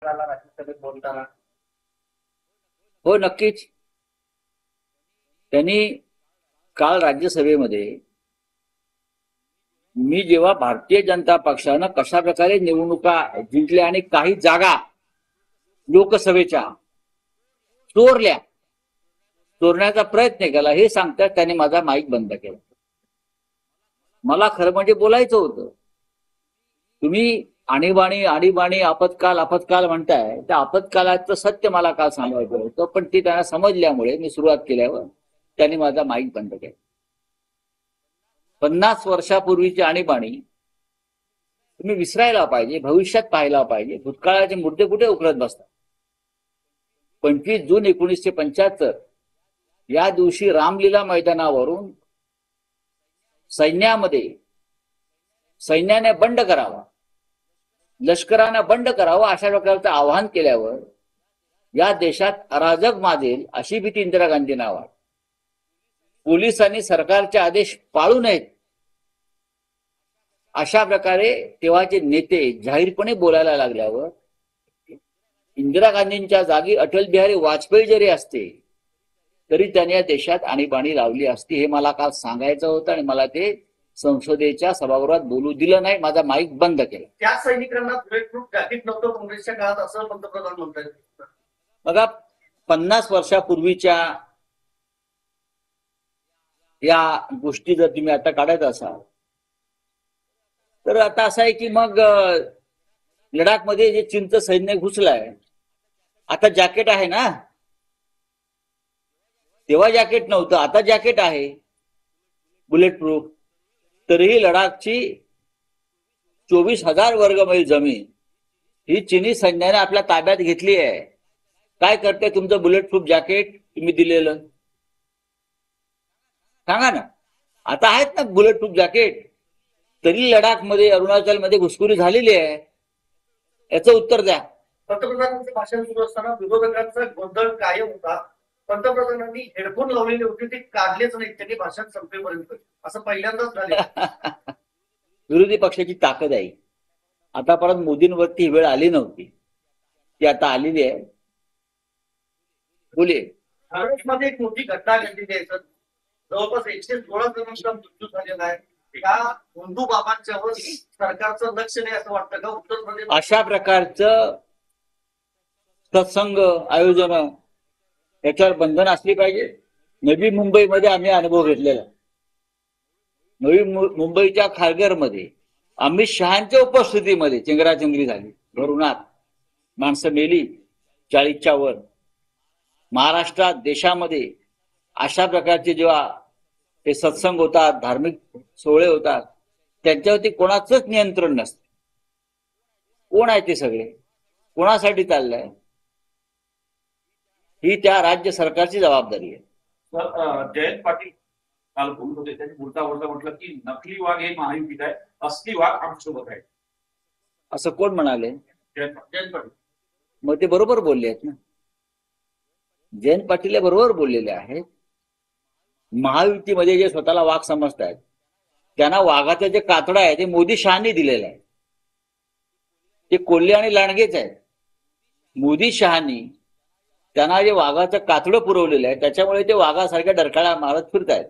आला राज्यसभेत बोलताना? हो, नक्कीच. त्यांनी काल राज्यसभेमध्ये मी जेव्हा भारतीय जनता पक्षानं कशा प्रकारे निवडणुका जिंकल्या आणि काही जागा लोकसभेच्या चोरल्या, चोरण्याचा प्रयत्न केला हे सांगतात त्यांनी माझा माईक बंद केला. मला खरं म्हणजे बोलायचं होतं. तुम्ही आणीबाणी आपत्काल म्हणताय, त्या आपत्कालाचं सत्य मला काल सांगायचं होतं, पण ते त्यांना समजल्यामुळे मी सुरुवात केल्यावर त्यांनी माझा माईक बंद केला. 50 वर्षापूर्वीची आणीबाणी तुम्ही विसरायला पाहिजे, भविष्यात पाहायला पाहिजे. भूतकाळाचे मुद्दे कुठे उकळत बसतात. 25 जून 1975 या दिवशी रामलीला मैदानावरून सैन्याने बंड करावा, लष्करानं बंड करावा अशा प्रकारचं आवाहन केल्यावर या देशात अराजक माजेल अशी भीती इंदिरा गांधींना वाटली. पोलिसांनी सरकारचे आदेश पाळू नयेत अशा प्रकारे तेव्हाचे नेते जाहीरपणे बोलायला लागल्यावर इंदिरा गांधींच्या जागी अटल बिहारी वाजपेयी जरी असते तरी त्यांनी या देशात आणीबाणी लावली असती. हे मला काल सांगायचं होतं आणि मला ते संसदेच्या सभागृहात बोलू दिलं नाही. माझा माईक बंद केला. त्या सैनिकांना बुलेटप्रूफ जॅकेट नव्हतं काँग्रेसच्या काळात असं पंतप्रधान म्हणतात. बघा, 50 वर्षापूर्वीच्या या गोष्टी जर तुम्ही आता काढत असाल तर आता असं आहे की मग लडाखमध्ये जे चीनचं सैन्य घुसलंय, आता जॅकेट आहे ना. तेव्हा जॅकेट नव्हतं, आता जॅकेट आहे बुलेट प्रूफ. तरीही लडाखची 24,000 वर्ग मैल जमीन ही चीनी सैन्याने आपल्या ताब्यात घेतली आहे. काय करते तुमचं बुलेट प्रूफ जॅकेट तुम्ही दिलेलं? सांगा ना. आता आहेत ना बुलेट प्रूफ जॅकेट, तरी लडाखमध्ये अरुणाचलमध्ये घुसखोरी झालेली आहे. याचं उत्तर द्या. पंतप्रधानांचं भाषण सुरू असताना विरोधकांचा गोंधळ कायम होता. पंतप्रधानांनी हेडफोन लावलेले होते, ते काढलेच नाही, त्यांनी भाषण संपेपर्यंत. असं पहिल्यांदाच झालं. विरोधी पक्षाची ताकद आहे. आतापर्यंत मोदींवरती ही वेळ आली नव्हती, ती आता आलेली आहे. बोले. महाराष्ट्रामध्ये एक मोठी घटना घडलेली आहे सर. जवळपास 116 जणांचा मृत्यू झालेला आहे. या हिंदू बाबांच्यावर सरकारचं लक्ष नाही असं वाटतं का? उत्तर प्रदेश अशा प्रकारचं सत्संग आयोजन याच्यावर बंधन असली पाहिजे. नवी मुंबईमध्ये आम्ही अनुभव घेतलेला. नवी मुंबईच्या खारघरमध्ये अमित शहांच्या उपस्थितीमध्ये चेंगराचेंगरी झाली. भरूनात माणसं मेली 40च्या वर. महाराष्ट्रात देशामध्ये अशा प्रकारचे जेव्हा ते सत्संग होतात, धार्मिक सोहळे होतात, त्यांच्यावरती कोणाचंच नियंत्रण नसतं. कोण आहे ते सगळे? कोणासाठी चाललंय? ही त्या राज्य सरकारची जबाबदारी आहे. जयंत पाटील काल बोलत होते, त्यांनी बोलता म्हटलं की नकली वाघ हे महायुतीत आहे, असली वाघ आमच्यासोबत आहे. असं कोण म्हणाले? जयंत पाटील. मग ते बरोबर बोलले आहेत ना. जयंत पाटील हे बरोबर बोललेले आहेत. महायुतीमध्ये जे स्वतःला वाघ समजतात त्यांना वाघाचं जे कातडं आहे ते मोदी शहानी दिलेलं आहे. ते कोल्हे आणि लांडगेच आहेत. मोदी शहानी त्यांना जे वाघाचं कातडं पुरवलेलं आहे त्याच्यामुळे ते वाघासारख्या डरकाळ्या मारत फिरतायत.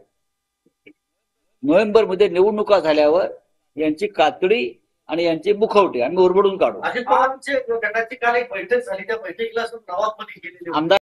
नोव्हेंबरमध्ये निवडणुका झाल्यावर यांची कातडी आणि यांचे मुखवटे आम्ही ओरबडून काढू. अजित पवारांच्या गटाची काल एक बैठक झाली. त्या बैठकीला नवाबमध्ये गेलेले आमदार